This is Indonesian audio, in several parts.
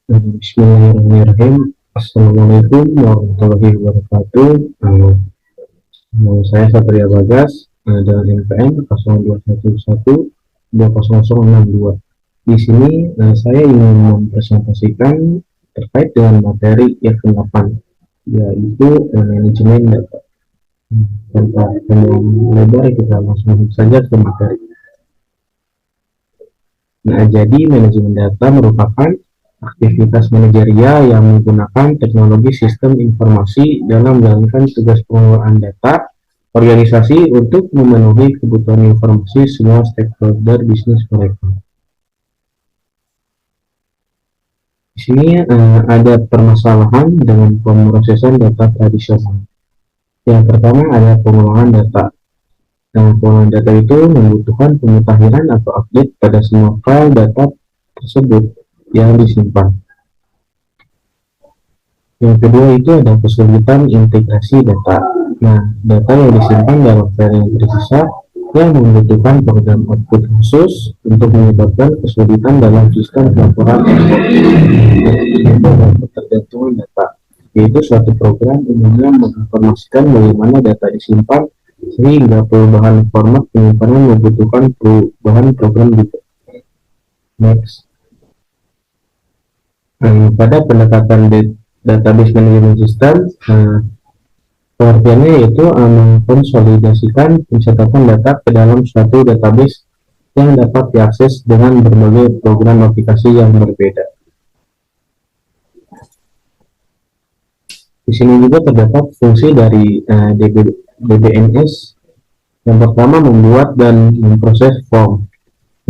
Bismillahirrahmanirrahim. Assalamualaikum warahmatullahi wabarakatuh. Nama saya Satria Bagas dengan NPM 0211200062. Di sini saya ingin mempresentasikan terkait dengan materi yang ke-8, yaitu manajemen data. Tanpa panjang lebar, kita langsung saja ke materi. Jadi manajemen data merupakan aktivitas manajerial yang menggunakan teknologi sistem informasi dalam menjalankan tugas pengelolaan data organisasi untuk memenuhi kebutuhan informasi semua stakeholder bisnis mereka. Di sini ada permasalahan dengan pemrosesan data tradisional. Yang pertama ada pengolahan data. Pengolahan data itu membutuhkan pemutahiran atau update pada semua file data tersebut yang disimpan. Yang kedua itu ada kesulitan integrasi data. Data yang disimpan dalam file yang tersisa yang membutuhkan program output khusus untuk menyebabkan kesulitan dalam sistem pelaporan ketergantungan data, yaitu suatu program umumnya menginformasikan bagaimana data disimpan sehingga perubahan format penyimpanan membutuhkan perubahan program juga. Next. Pada pendekatan database management system, pengertiannya yaitu mengkonsolidasikan pencatatan data ke dalam suatu database yang dapat diakses dengan berbagai program aplikasi yang berbeda. Di sini juga terdapat fungsi dari DBMS. Yang pertama, membuat dan memproses form.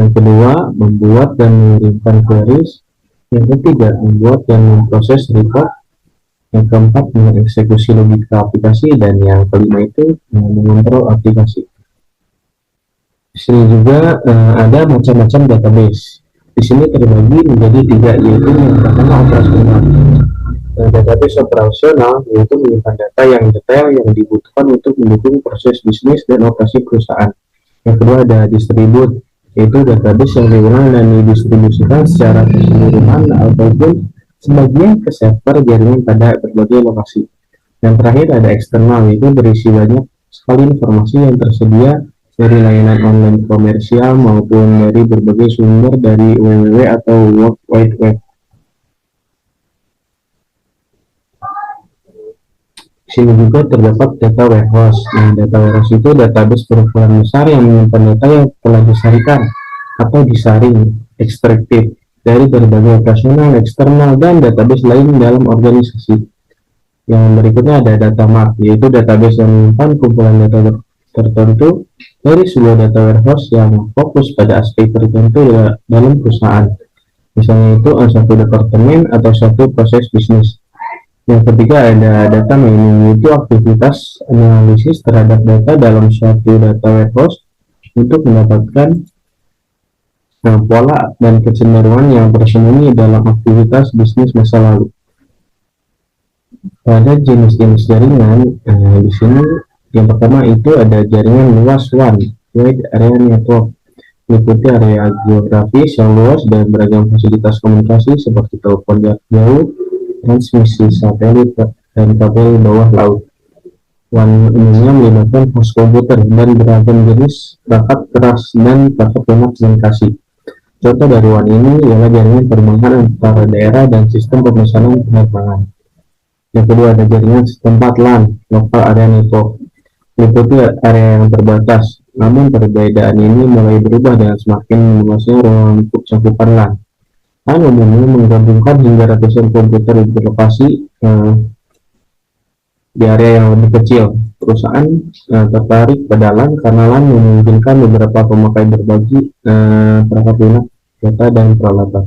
Yang kedua, membuat dan mengirimkan queries. Yang ketiga, membuat dan memproses report. Yang keempat, mengeksekusi logika aplikasi. Dan yang kelima itu mengontrol aplikasi. Di sini juga ada macam-macam database. Di sini terbagi menjadi tiga, yaitu yang pertama operasional. Database operasional yaitu menyimpan data yang detail yang dibutuhkan untuk mendukung proses bisnis dan operasi perusahaan. Yang kedua ada distribute, yaitu database yang diulang dan didistribusikan secara keseluruhan ataupun sebagian ke server jaringan pada berbagai lokasi. Yang terakhir ada eksternal, yaitu berisi banyak sekali informasi yang tersedia dari layanan online komersial maupun dari berbagai sumber dari www atau World Wide Web. Di sini juga terdapat data warehouse. Data warehouse itu database berukuran besar yang menyimpan data yang telah disarikan atau disaring, ekstraktif dari berbagai operasional, eksternal, dan database lain dalam organisasi. Yang berikutnya ada data mart, yaitu database yang menyimpan kumpulan data tertentu dari sebuah data warehouse yang fokus pada aspek tertentu dalam perusahaan. Misalnya itu satu departemen atau satu proses bisnis. Yang ketiga ada data mining, yaitu aktivitas analisis terhadap data dalam suatu data warehouse untuk mendapatkan pola dan kecenderungan yang tersembunyi dalam aktivitas bisnis masa lalu. Pada jenis-jenis jaringan, di sini yang pertama itu ada jaringan luas wide area network, meliputi area geografis yang luas dan beragam fasilitas komunikasi seperti telepon jarak jauh, transmisi satelit, dan kabel bawah laut. WAN umumnya melibatkan host komputer dan beragam jenis perangkat keras dan perangkat lunak dan kasih. Contoh dari WAN ini ialah jaringan penerbangan antara daerah dan sistem pemesanan penerbangan. Yang kedua ada jaringan setempat LAN, local area network, meliputi area yang terbatas. Namun perbedaan ini mulai berubah dengan semakin luasnya ruang lingkup cakupan LAN. LAN umumnya menggabungkan hingga ratusan komputer berlokasi di area yang lebih kecil. Perusahaan tertarik pada LAN karena LAN memungkinkan beberapa pemakai berbagi perangkat lunak, data, dan peralatan.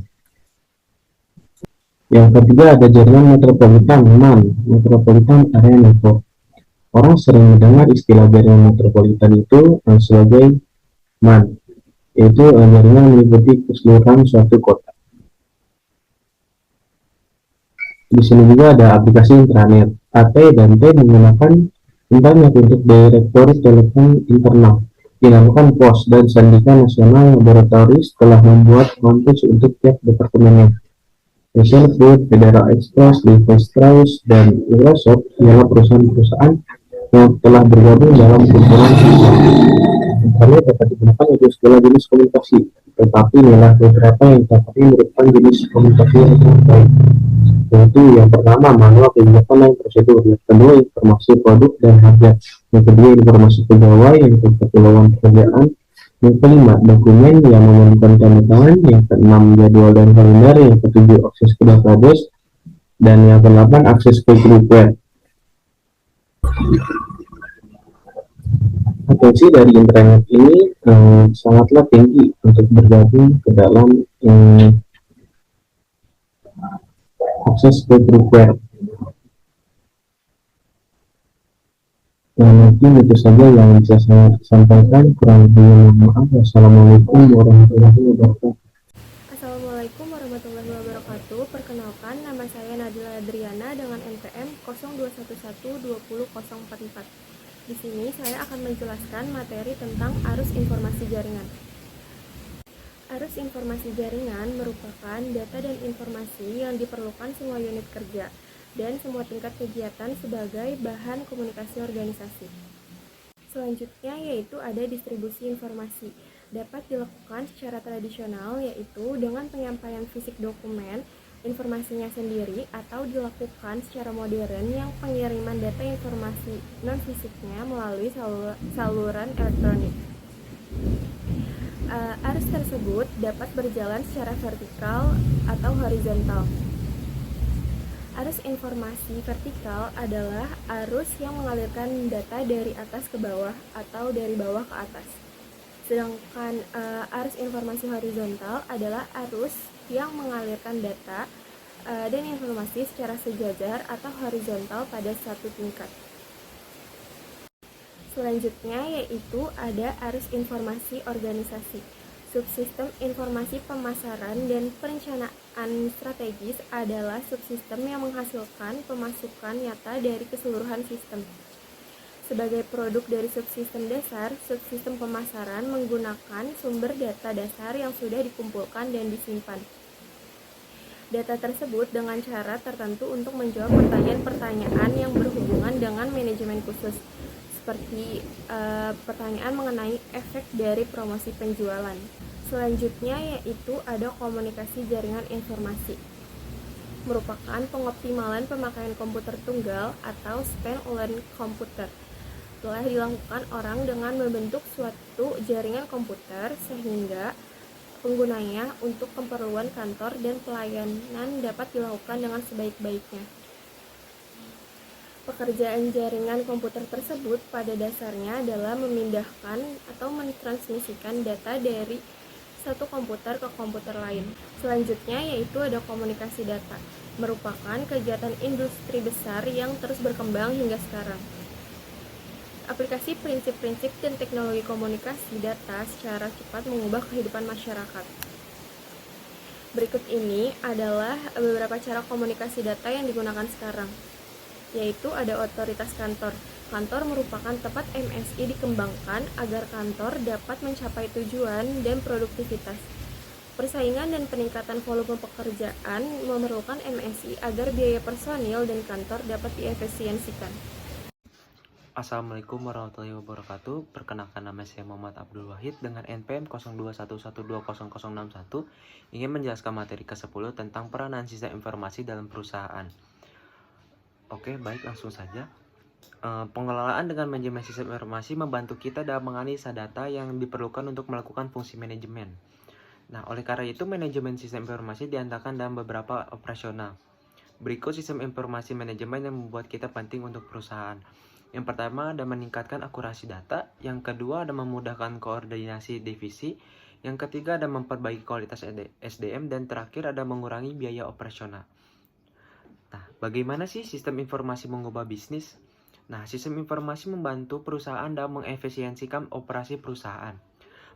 Yang ketiga ada jaringan metropolitan MAN, Metropolitan Area Network. Orang sering mendengar istilah jaringan metropolitan itu sebagai MAN, yaitu jaringan meliputi keseluruhan suatu kota. Di sini juga ada aplikasi intranet. AT dan T menggunakan internet untuk direktori telepon internal, dinamakan POS, dan Sandika Nasional Laboratories telah membuat homepage untuk tiap departemennya. Asian Food, Federal Express, Levi Strauss, dan Microsoft ialah perusahaan-perusahaan yang telah bergabung dalam kumpulan Cisco. Internet dapat digunakan untuk segala jenis komunikasi, tetapi inilah beberapa yang dapat merupakan jenis komunikasi yang terbaik, yaitu yang pertama manual kebijakan dan prosedur, yang kedua informasi produk dan harga, yang kedua informasi pegawai, yang keempat lowongan pekerjaan, yang kelima dokumen yang memerlukan tanda tangan, yang keenam jadwal dan kalender, yang ketujuh akses ke database, dan yang kedelapan akses ke grup web. Potensi dari internet ini sangatlah tinggi untuk bergabung ke dalam akses ke grup web. Mungkin itu saja yang bisa saya sampaikan. Kurang lebihnya mohon maaf. Wassalamualaikum warahmatullahi wabarakatuh. Assalamualaikum warahmatullahi wabarakatuh. Perkenalkan, nama saya Nadila Adriana dengan NPM 0211200044. Di sini saya akan menjelaskan materi tentang arus informasi jaringan. Arus informasi jaringan merupakan data dan informasi yang diperlukan semua unit kerja dan semua tingkat kegiatan sebagai bahan komunikasi organisasi. Selanjutnya yaitu ada distribusi informasi. Dapat dilakukan secara tradisional yaitu dengan penyampaian fisik dokumen, informasinya sendiri, atau dilakukan secara modern yang pengiriman data informasi non-fisiknya melalui saluran elektronik. Arus tersebut dapat berjalan secara vertikal atau horizontal. Arus informasi vertikal adalah arus yang mengalirkan data dari atas ke bawah atau dari bawah ke atas. Sedangkan arus informasi horizontal adalah arus yang mengalirkan data dan informasi secara sejajar atau horizontal pada satu tingkat. Selanjutnya yaitu ada arus informasi organisasi. Subsistem informasi pemasaran dan perencanaan strategis adalah subsistem yang menghasilkan pemasukan nyata dari keseluruhan sistem. Sebagai produk dari subsistem dasar, subsistem pemasaran menggunakan sumber data dasar yang sudah dikumpulkan dan disimpan. Data tersebut dengan cara tertentu untuk menjawab pertanyaan-pertanyaan yang berhubungan dengan manajemen khusus, seperti pertanyaan mengenai efek dari promosi penjualan. Selanjutnya yaitu ada komunikasi jaringan informasi, merupakan pengoptimalan pemakaian komputer tunggal atau stand-alone komputer. Telah dilakukan orang dengan membentuk suatu jaringan komputer sehingga penggunanya untuk keperluan kantor dan pelayanan dapat dilakukan dengan sebaik-baiknya. Pekerjaan jaringan komputer tersebut pada dasarnya adalah memindahkan atau mentransmisikan data dari satu komputer ke komputer lain. Selanjutnya yaitu ada komunikasi data, merupakan kegiatan industri besar yang terus berkembang hingga sekarang. Aplikasi prinsip-prinsip dan teknologi komunikasi data secara cepat mengubah kehidupan masyarakat. Berikut ini adalah beberapa cara komunikasi data yang digunakan sekarang, yaitu ada otoritas kantor. Kantor merupakan tempat MSI dikembangkan agar kantor dapat mencapai tujuan dan produktivitas. Persaingan dan peningkatan volume pekerjaan memerlukan MSI agar biaya personil dan kantor dapat diefisiensikan. Assalamualaikum warahmatullahi wabarakatuh. Perkenalkan, nama saya Muhammad Abdul Wahid dengan NPM 0211200061, ingin menjelaskan materi ke-10 tentang peranan sistem informasi dalam perusahaan. Oke, baik, langsung saja. Pengelolaan dengan manajemen sistem informasi membantu kita dalam menganalisa data yang diperlukan untuk melakukan fungsi manajemen. Nah, oleh karena itu manajemen sistem informasi diantarkan dalam beberapa operasional. Berikut sistem informasi manajemen yang membuat kita penting untuk perusahaan. Yang pertama ada meningkatkan akurasi data, yang kedua ada memudahkan koordinasi divisi, yang ketiga ada memperbaiki kualitas SDM, dan terakhir ada mengurangi biaya operasional. Nah, bagaimana sih sistem informasi mengubah bisnis? Nah, sistem informasi membantu perusahaan dalam mengefisiensikan operasi perusahaan,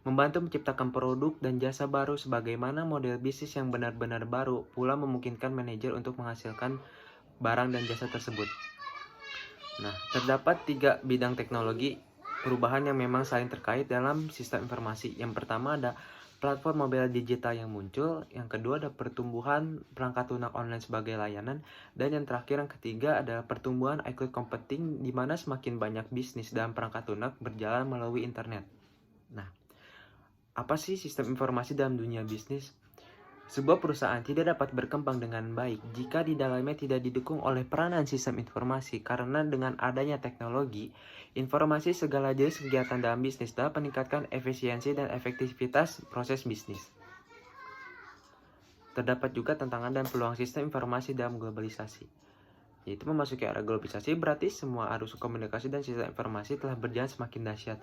membantu menciptakan produk dan jasa baru sebagaimana model bisnis yang benar-benar baru, pula memungkinkan manajer untuk menghasilkan barang dan jasa tersebut. Nah, terdapat 3 bidang teknologi perubahan yang memang saling terkait dalam sistem informasi. Yang pertama ada platform mobile digital yang muncul, yang kedua ada pertumbuhan perangkat lunak online sebagai layanan, dan yang terakhir yang ketiga adalah pertumbuhan cloud computing di mana semakin banyak bisnis dan perangkat lunak berjalan melalui internet. Nah, apa sih sistem informasi dalam dunia bisnis? Sebuah perusahaan tidak dapat berkembang dengan baik jika di dalamnya tidak didukung oleh peranan sistem informasi, karena dengan adanya teknologi, informasi segala jenis kegiatan dalam bisnis dapat meningkatkan efisiensi dan efektivitas proses bisnis. Terdapat juga tantangan dan peluang sistem informasi dalam globalisasi. Yaitu memasuki era globalisasi berarti semua arus komunikasi dan sistem informasi telah berjalan semakin dahsyat.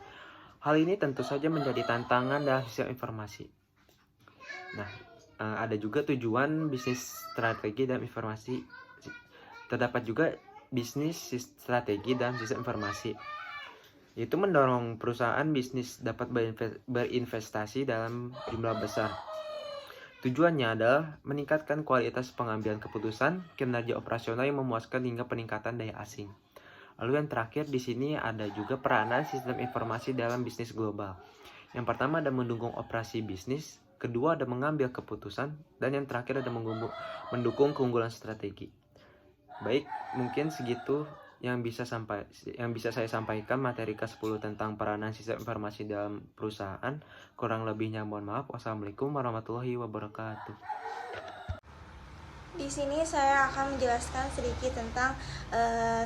Hal ini tentu saja menjadi tantangan dalam sistem informasi. Nah, ada juga tujuan bisnis strategi dan informasi. Terdapat juga bisnis strategi dalam sistem informasi, yaitu mendorong perusahaan bisnis dapat berinvestasi dalam jumlah besar. Tujuannya adalah meningkatkan kualitas pengambilan keputusan, kinerja operasional yang memuaskan hingga peningkatan daya asing. Lalu yang terakhir di sini ada juga peranan sistem informasi dalam bisnis global. Yang pertama ada mendukung operasi bisnis, kedua ada mengambil keputusan, dan yang terakhir ada mendukung keunggulan strategi. Baik, mungkin segitu yang bisa saya sampaikan materi ke-10 tentang peranan sistem informasi dalam perusahaan. Kurang lebihnya mohon maaf. Wassalamualaikum warahmatullahi wabarakatuh. Di sini saya akan menjelaskan sedikit tentang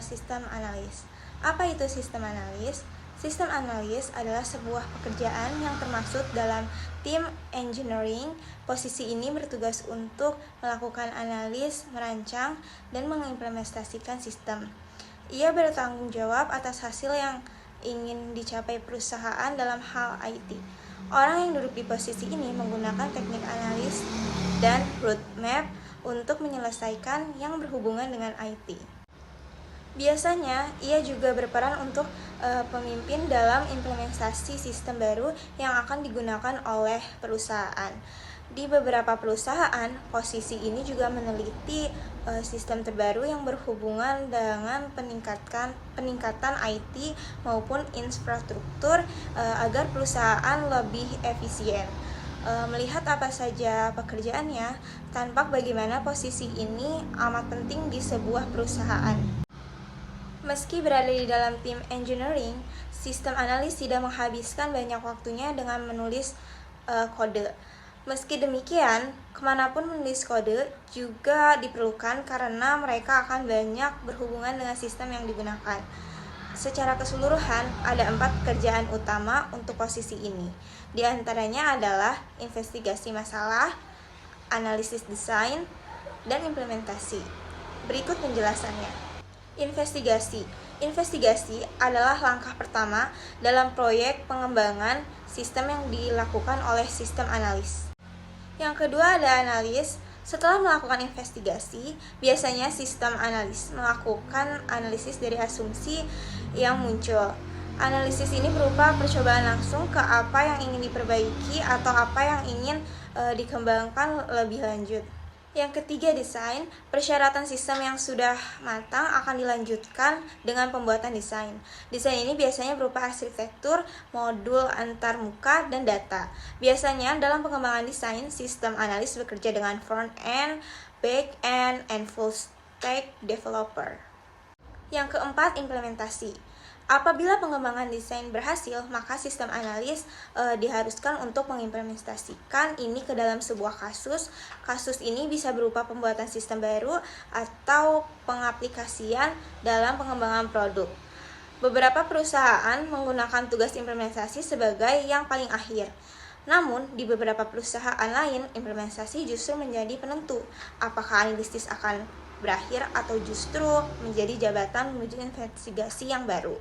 sistem analis. Apa itu sistem analis? Sistem analis adalah sebuah pekerjaan yang termasuk dalam tim engineering. Posisi ini bertugas untuk melakukan analis, merancang, dan mengimplementasikan sistem. Ia bertanggung jawab atas hasil yang ingin dicapai perusahaan dalam hal IT. Orang yang duduk di posisi ini menggunakan teknik analis dan roadmap untuk menyelesaikan yang berhubungan dengan IT. Biasanya, ia juga berperan untuk pemimpin dalam implementasi sistem baru yang akan digunakan oleh perusahaan. Di beberapa perusahaan, posisi ini juga meneliti sistem terbaru yang berhubungan dengan peningkatan IT maupun infrastruktur agar perusahaan lebih efisien. Melihat apa saja pekerjaannya, tampak bagaimana posisi ini amat penting di sebuah perusahaan. Meski berada di dalam tim engineering, sistem analis tidak menghabiskan banyak waktunya dengan menulis kode. Meski demikian, kemanapun menulis kode juga diperlukan karena mereka akan banyak berhubungan dengan sistem yang digunakan. Secara keseluruhan, ada 4 pekerjaan utama untuk posisi ini. Di antaranya adalah investigasi masalah, analisis desain, dan implementasi. Berikut penjelasannya. Investigasi adalah langkah pertama dalam proyek pengembangan sistem yang dilakukan oleh sistem analis. Yang kedua ada analis. Setelah melakukan investigasi, biasanya sistem analis melakukan analisis dari asumsi yang muncul. Analisis ini berupa percobaan langsung ke apa yang ingin diperbaiki atau apa yang ingin dikembangkan lebih lanjut. Yang ketiga, desain. Persyaratan sistem yang sudah matang akan dilanjutkan dengan pembuatan desain. Desain ini biasanya berupa arsitektur, modul antarmuka, dan data. Biasanya dalam pengembangan desain, sistem analis bekerja dengan front end, back end, and full stack developer. Yang keempat, implementasi. Apabila pengembangan desain berhasil, maka sistem analis diharuskan untuk mengimplementasikan ini ke dalam sebuah kasus. Kasus ini bisa berupa pembuatan sistem baru atau pengaplikasian dalam pengembangan produk. Beberapa perusahaan menggunakan tugas implementasi sebagai yang paling akhir. Namun, di beberapa perusahaan lain, implementasi justru menjadi penentu apakah analisis akan berakhir atau justru menjadi jabatan menuju investigasi yang baru.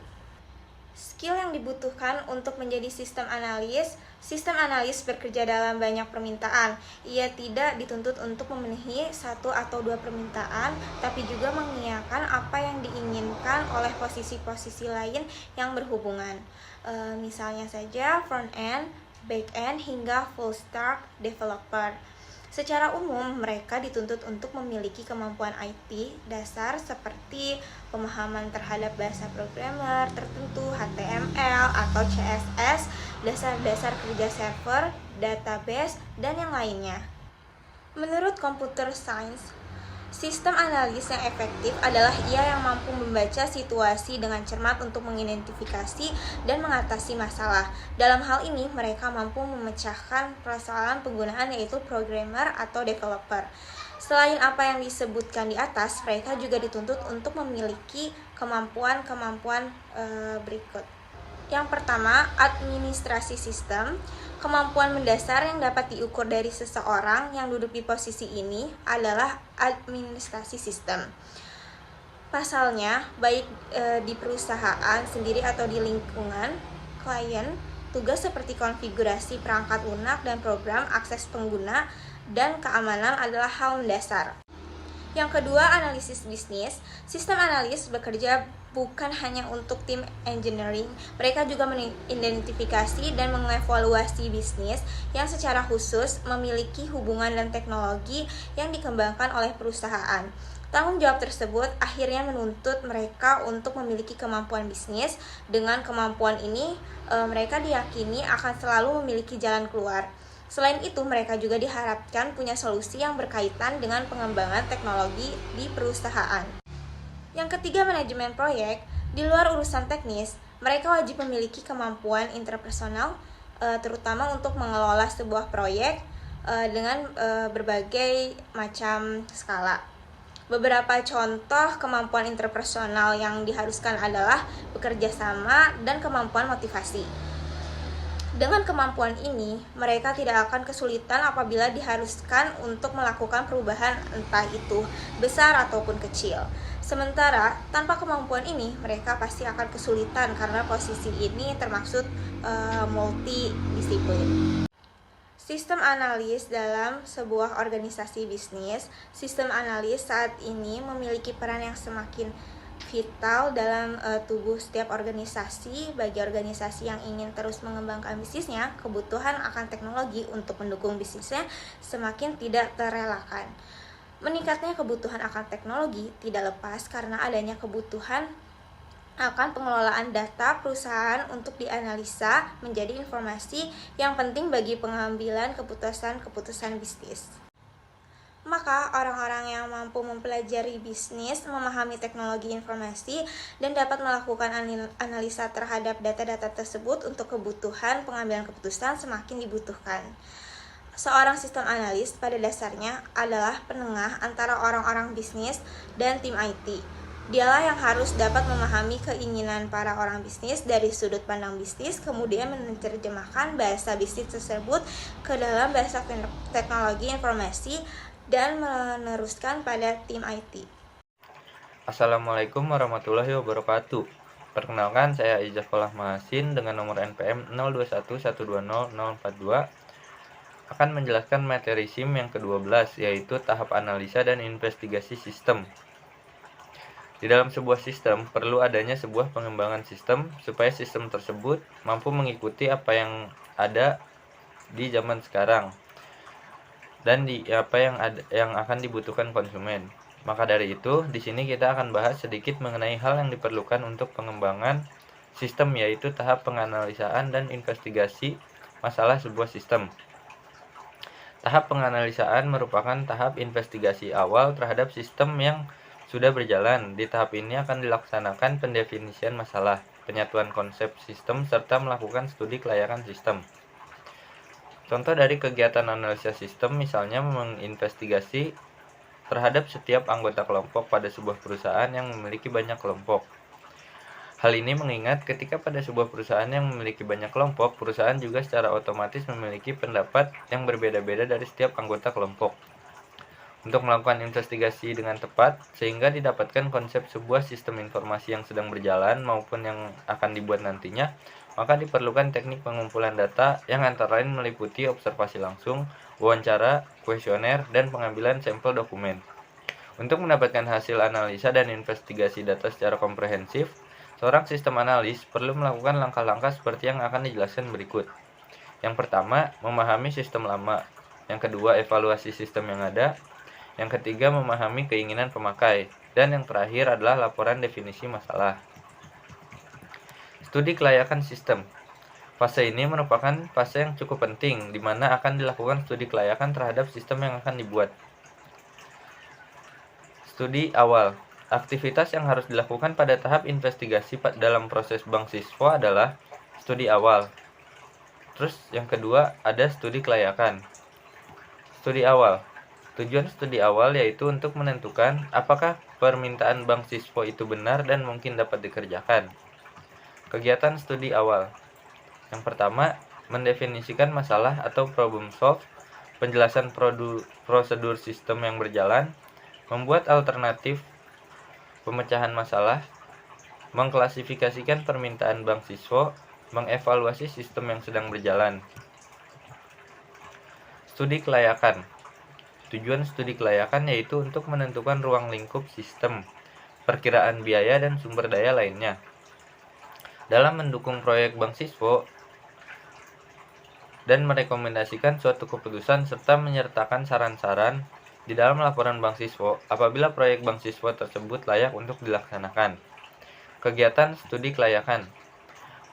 Skill yang dibutuhkan untuk menjadi sistem analis bekerja dalam banyak permintaan. Ia tidak dituntut untuk memenuhi 1 atau 2 permintaan, tapi juga mengiyakan apa yang diinginkan oleh posisi-posisi lain yang berhubungan. Misalnya saja front end, back end, hingga full stack developer. Secara umum, mereka dituntut untuk memiliki kemampuan IT dasar seperti pemahaman terhadap bahasa programmer tertentu, HTML atau CSS, dasar-dasar kerja server, database, dan yang lainnya. Menurut computer science, sistem analis yang efektif adalah ia yang mampu membaca situasi dengan cermat untuk mengidentifikasi dan mengatasi masalah. Dalam hal ini, mereka mampu memecahkan persoalan penggunaan yaitu programmer atau developer. Selain apa yang disebutkan di atas, mereka juga dituntut untuk memiliki kemampuan-kemampuan berikut. Yang pertama, administrasi sistem. Kemampuan mendasar yang dapat diukur dari seseorang yang duduk di posisi ini adalah administrasi sistem. Pasalnya, baik di perusahaan sendiri atau di lingkungan klien, tugas seperti konfigurasi perangkat lunak dan program, akses pengguna, dan keamanan adalah hal mendasar. Yang kedua, analisis bisnis. Sistem analis bekerja bukan hanya untuk tim engineering, mereka juga mengidentifikasi dan mengevaluasi bisnis yang secara khusus memiliki hubungan dan teknologi yang dikembangkan oleh perusahaan. Tanggung jawab tersebut akhirnya menuntut mereka untuk memiliki kemampuan bisnis. Dengan kemampuan ini, mereka diyakini akan selalu memiliki jalan keluar. Selain itu, mereka juga diharapkan punya solusi yang berkaitan dengan pengembangan teknologi di perusahaan. Yang ketiga, manajemen proyek. Di luar urusan teknis, mereka wajib memiliki kemampuan interpersonal, terutama untuk mengelola sebuah proyek dengan berbagai macam skala. Beberapa contoh kemampuan interpersonal yang diharuskan adalah bekerja sama dan kemampuan motivasi. Dengan kemampuan ini, mereka tidak akan kesulitan apabila diharuskan untuk melakukan perubahan entah itu besar ataupun kecil. Sementara, tanpa kemampuan ini, mereka pasti akan kesulitan karena posisi ini termaksud multidisiplin. Sistem analis dalam sebuah organisasi bisnis. Sistem analis saat ini memiliki peran yang semakin vital dalam tubuh setiap organisasi. Bagi organisasi yang ingin terus mengembangkan bisnisnya, kebutuhan akan teknologi untuk mendukung bisnisnya semakin tidak terelakkan. Meningkatnya kebutuhan akan teknologi tidak lepas karena adanya kebutuhan akan pengelolaan data perusahaan untuk dianalisa menjadi informasi yang penting bagi pengambilan keputusan-keputusan bisnis. Maka orang-orang yang mampu mempelajari bisnis, memahami teknologi informasi, dan dapat melakukan analisa terhadap data-data tersebut untuk kebutuhan pengambilan keputusan semakin dibutuhkan. Seorang sistem analis pada dasarnya adalah penengah antara orang-orang bisnis dan tim IT. Dialah yang harus dapat memahami keinginan para orang bisnis dari sudut pandang bisnis, kemudian menerjemahkan bahasa bisnis tersebut ke dalam bahasa teknologi informasi dan meneruskan pada tim IT. Assalamualaikum warahmatullahi wabarakatuh. Perkenalkan, saya Ijaz Falah Mahasin dengan nomor NPM 0211200042 akan menjelaskan materi SIM yang ke-12, yaitu tahap analisa dan investigasi sistem. Di dalam sebuah sistem, perlu adanya sebuah pengembangan sistem supaya sistem tersebut mampu mengikuti apa yang ada di zaman sekarang dan yang akan dibutuhkan konsumen. Maka dari itu, di sini kita akan bahas sedikit mengenai hal yang diperlukan untuk pengembangan sistem, yaitu tahap penganalisaan dan investigasi masalah sebuah sistem. Tahap penganalisaan merupakan tahap investigasi awal terhadap sistem yang sudah berjalan. Di tahap ini akan dilaksanakan pendefinisian masalah, penyatuan konsep sistem, serta melakukan studi kelayakan sistem. Contoh dari kegiatan analisa sistem misalnya menginvestigasi terhadap setiap anggota kelompok pada sebuah perusahaan yang memiliki banyak kelompok. Hal ini mengingat ketika pada sebuah perusahaan yang memiliki banyak kelompok, perusahaan juga secara otomatis memiliki pendapat yang berbeda-beda dari setiap anggota kelompok. Untuk melakukan investigasi dengan tepat, sehingga didapatkan konsep sebuah sistem informasi yang sedang berjalan maupun yang akan dibuat nantinya, maka diperlukan teknik pengumpulan data yang antara lain meliputi observasi langsung, wawancara, kuesioner, dan pengambilan sampel dokumen. Untuk mendapatkan hasil analisa dan investigasi data secara komprehensif, seorang sistem analis perlu melakukan langkah-langkah seperti yang akan dijelaskan berikut. Yang pertama, memahami sistem lama. Yang kedua, evaluasi sistem yang ada. Yang ketiga, memahami keinginan pemakai. Dan yang terakhir adalah laporan definisi masalah. Studi kelayakan sistem. Fase ini merupakan fase yang cukup penting, di mana akan dilakukan studi kelayakan terhadap sistem yang akan dibuat. Studi awal. Aktivitas yang harus dilakukan pada tahap investigasi dalam proses bank siswa adalah studi awal. Terus yang kedua ada studi kelayakan. Studi awal. Tujuan studi awal yaitu untuk menentukan apakah permintaan bank siswa itu benar dan mungkin dapat dikerjakan. Kegiatan studi awal. Yang pertama, mendefinisikan masalah atau problem solve, penjelasan prosedur sistem yang berjalan, membuat alternatif pemecahan masalah, mengklasifikasikan permintaan bank siswa, mengevaluasi sistem yang sedang berjalan. Studi kelayakan. Tujuan studi kelayakan yaitu untuk menentukan ruang lingkup sistem, perkiraan biaya dan sumber daya lainnya. Dalam mendukung proyek bank siswa dan merekomendasikan suatu keputusan serta menyertakan saran-saran di dalam laporan bank siswa apabila proyek bank siswa tersebut layak untuk dilaksanakan. Kegiatan studi kelayakan.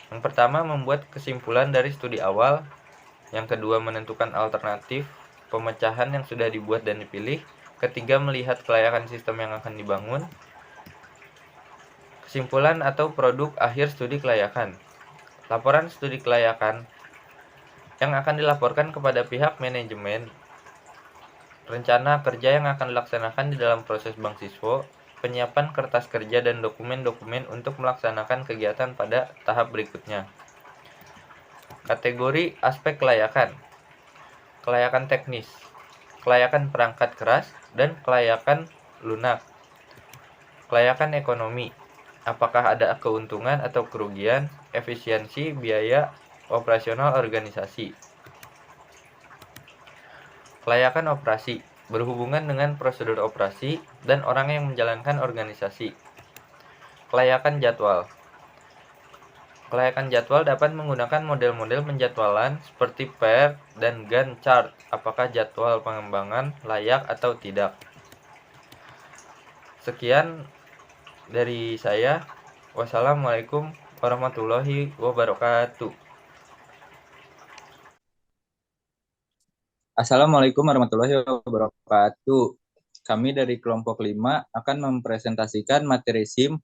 Yang pertama, membuat kesimpulan dari studi awal. Yang kedua, menentukan alternatif pemecahan yang sudah dibuat dan dipilih. Ketiga, melihat kelayakan sistem yang akan dibangun. Kesimpulan atau produk akhir studi kelayakan. Laporan studi kelayakan yang akan dilaporkan kepada pihak manajemen, rencana kerja yang akan dilaksanakan di dalam proses bank siswa, penyiapan kertas kerja dan dokumen-dokumen untuk melaksanakan kegiatan pada tahap berikutnya. Kategori aspek kelayakan. Kelayakan teknis, kelayakan perangkat keras, dan kelayakan lunak. Kelayakan ekonomi. Apakah ada keuntungan atau kerugian, efisiensi, biaya, operasional organisasi. Kelayakan operasi. Berhubungan dengan prosedur operasi dan orang yang menjalankan organisasi. Kelayakan jadwal. Kelayakan jadwal dapat menggunakan model-model penjadwalan seperti PER dan Gantt chart. Apakah jadwal pengembangan layak atau tidak? Sekian dari saya. Wassalamualaikum warahmatullahi wabarakatuh. Assalamualaikum warahmatullahi wabarakatuh. Kami dari kelompok 5 akan mempresentasikan materi SIM,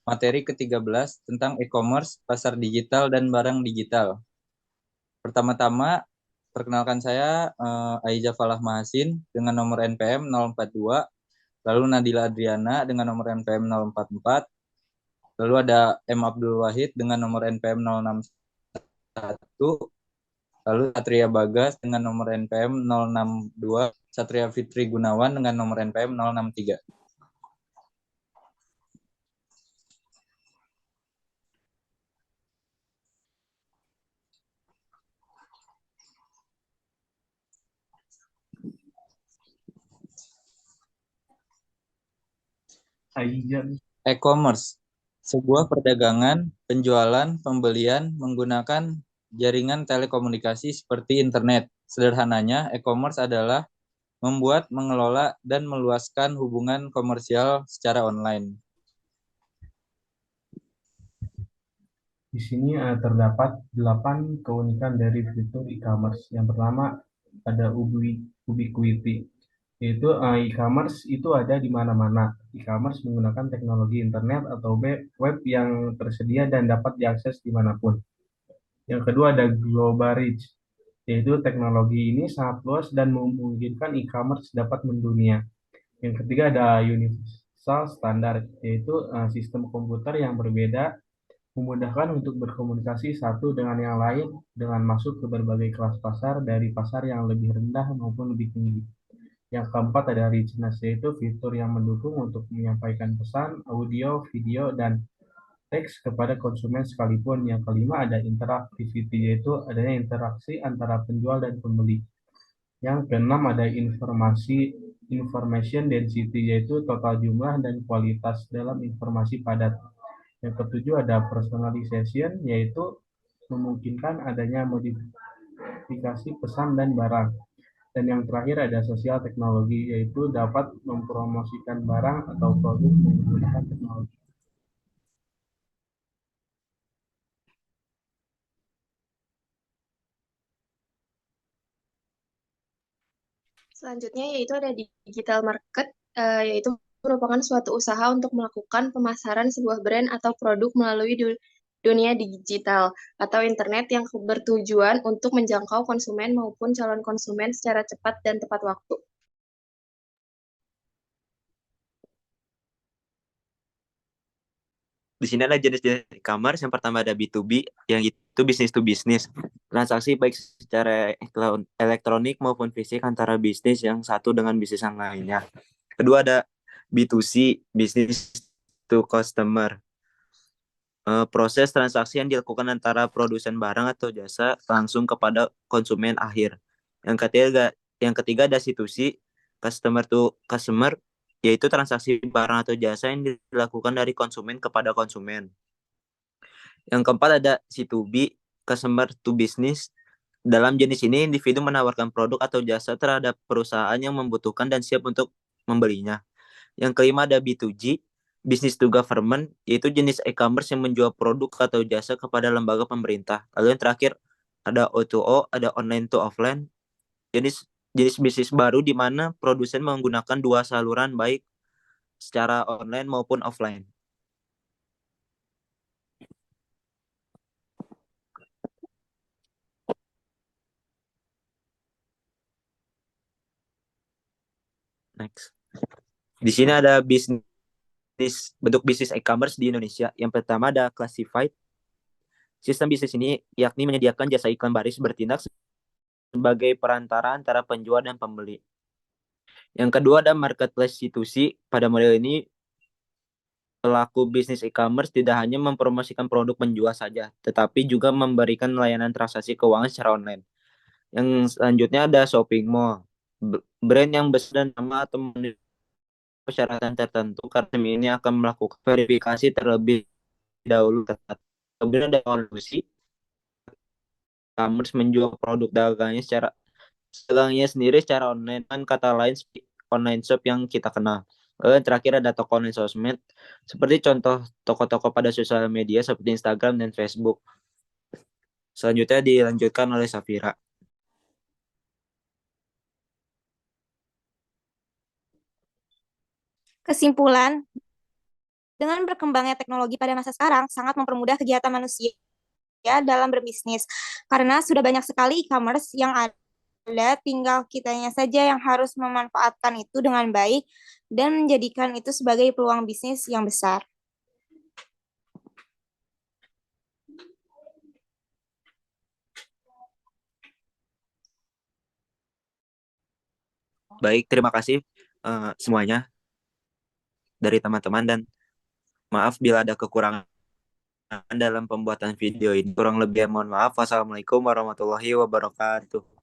materi ke-13 tentang e-commerce, pasar digital, dan barang digital. Pertama-tama, perkenalkan saya Aiza Falah Mahasin dengan nomor NPM 042, lalu Nadila Adriana dengan nomor NPM 044, lalu ada M. Abdul Wahid dengan nomor NPM 061, lalu Satria Bagas dengan nomor NPM 062, Satria Fitri Gunawan dengan nomor NPM 063. E-commerce, sebuah perdagangan, penjualan, pembelian menggunakan jaringan telekomunikasi seperti internet. Sederhananya, e-commerce adalah membuat, mengelola, dan meluaskan hubungan komersial secara online. Di sini terdapat 8 keunikan dari fitur e-commerce. Yang pertama ada ubiquity, yaitu e-commerce itu ada di mana-mana. E-commerce menggunakan teknologi internet atau web yang tersedia dan dapat diakses dimanapun. Yang kedua ada global reach, yaitu teknologi ini sangat luas dan memungkinkan e-commerce dapat mendunia. Yang ketiga ada universal standard, yaitu sistem komputer yang berbeda memudahkan untuk berkomunikasi satu dengan yang lain dengan masuk ke berbagai kelas pasar, dari pasar yang lebih rendah maupun lebih tinggi. Yang keempat ada richness, yaitu fitur yang mendukung untuk menyampaikan pesan, audio, video, dan teks kepada konsumen sekalipun. Yang kelima ada interactivity, yaitu adanya interaksi antara penjual dan pembeli. Yang keenam ada information density, yaitu total jumlah dan kualitas dalam informasi padat. Yang ketujuh ada personalization, yaitu memungkinkan adanya modifikasi pesan dan barang. Dan yang terakhir ada sosial teknologi, yaitu dapat mempromosikan barang atau produk menggunakan teknologi. Selanjutnya yaitu ada digital market, yaitu merupakan suatu usaha untuk melakukan pemasaran sebuah brand atau produk melalui dunia digital atau internet yang bertujuan untuk menjangkau konsumen maupun calon konsumen secara cepat dan tepat waktu. Di sini ada jenis-jenis e-commerce. Yang pertama ada B2B, yang itu bisnis to bisnis. Transaksi baik secara elektronik maupun fisik antara bisnis yang satu dengan bisnis yang lainnya. Kedua ada B2C, business to customer. Proses transaksi yang dilakukan antara produsen barang atau jasa langsung kepada konsumen akhir. Yang ketiga ada C2C, customer to customer, yaitu transaksi barang atau jasa yang dilakukan dari konsumen kepada konsumen. Yang keempat ada C2B, customer to business. Dalam jenis ini, individu menawarkan produk atau jasa terhadap perusahaan yang membutuhkan dan siap untuk membelinya. Yang kelima ada B2G, business to government, yaitu jenis e-commerce yang menjual produk atau jasa kepada lembaga pemerintah. Lalu yang terakhir ada O2O, ada online to offline, jenis bisnis baru di mana produsen menggunakan dua saluran baik secara online maupun offline. Next. Di sini ada bentuk bisnis e-commerce di Indonesia. Yang pertama ada classified. Sistem bisnis ini yakni menyediakan jasa iklan baris bertindak sebagai perantara antara penjual dan pembeli. Yang kedua ada marketplace C2C. Pada model ini pelaku bisnis e-commerce tidak hanya mempromosikan produk penjual saja, tetapi juga memberikan layanan transaksi keuangan secara online. Yang selanjutnya ada shopping mall. Brand yang besar dan nama atau persyaratan tertentu, karena ini akan melakukan verifikasi terlebih dahulu ketat. Kemudian ada konsumsi, e-commerce menjual produk dagangnya sendiri secara online, kan kata lain online shop yang kita kenal. Lalu yang terakhir ada toko online sosmed, seperti contoh toko-toko pada sosial media seperti Instagram dan Facebook. Selanjutnya dilanjutkan oleh Safira. Kesimpulan, dengan berkembangnya teknologi pada masa sekarang sangat mempermudah kegiatan manusia dalam berbisnis. Karena sudah banyak sekali e-commerce yang ada, tinggal kitanya saja yang harus memanfaatkan itu dengan baik dan menjadikan itu sebagai peluang bisnis yang besar. Baik, terima kasih semuanya dari teman-teman, dan maaf bila ada kekurangan dalam pembuatan video ini. Kurang lebih mohon maaf. Wassalamualaikum warahmatullahi wabarakatuh.